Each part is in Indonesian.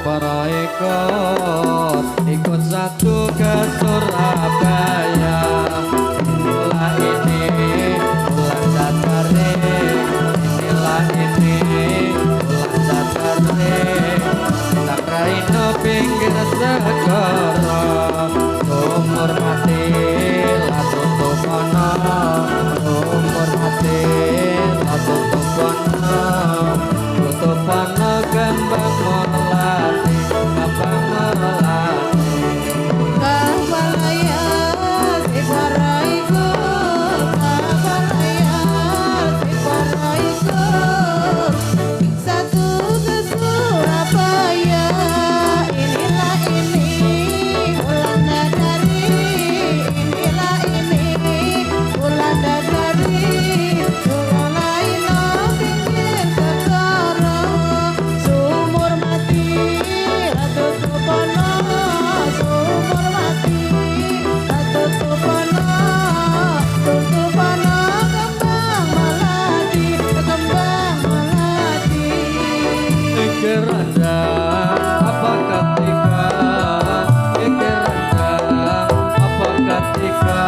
para ikut satu ke Surabaya. Inilah ini bulan datare, inilah ini bulan datare. Tak raino pinggir segara, umur mati lah tutup ana, umur mati lah tutup ana, tutup ana kembang melati, kembang melati. Kabalaya si paraiku, kabalaya si paraiku, satu ke Surabaya. Inilah ini bulan dari, inilah ini bulan dari. Bulan lain pinggir segara, sumur mati tutup ana, sumur mati tutup ana, tutup ana kembang melati, kembang melati. Pikir anda apa ketika, pikir anda apa ketika,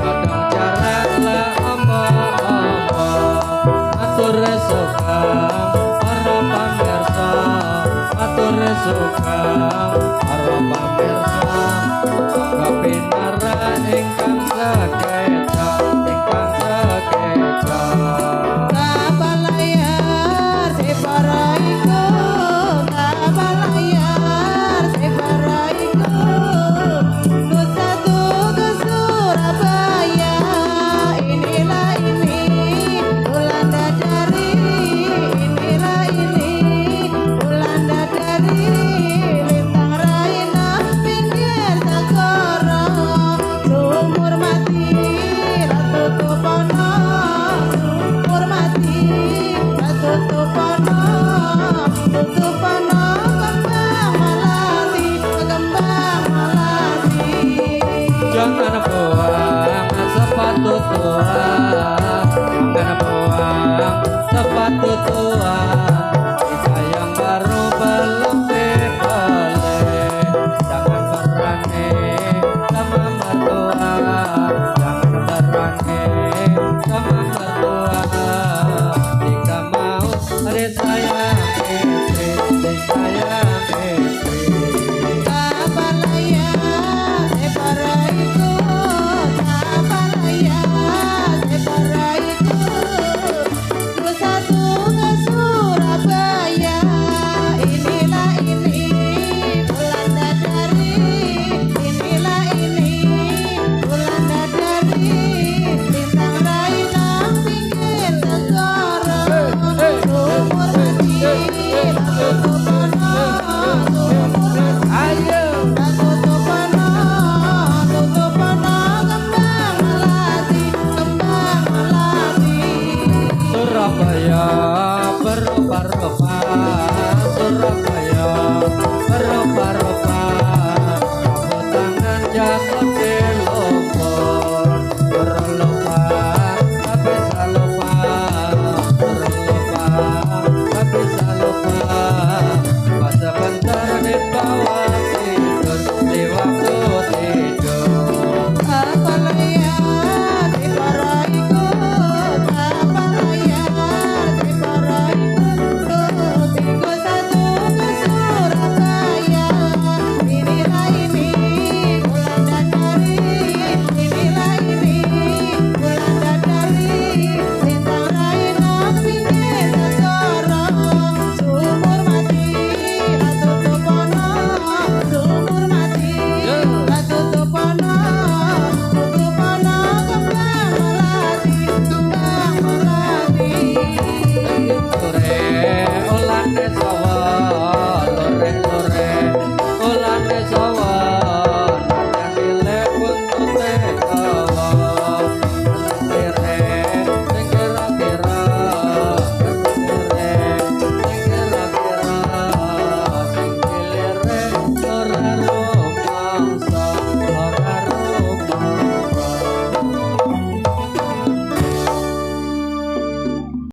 kadang jarak lah amba-amba, atur resokam para pamirsa, atur resokam para pamirsa, kapinara ingkang sakeca, ingkang sakeca. Kabalayar si paraiku, kabalayar si paraiku, ku satu ke Surabaya. Inilah ini bulan dari, inilah ini bulan dari. Lintang raina pinggir segara, sumur mati tutup ana, sumur mati tutup ana, tutup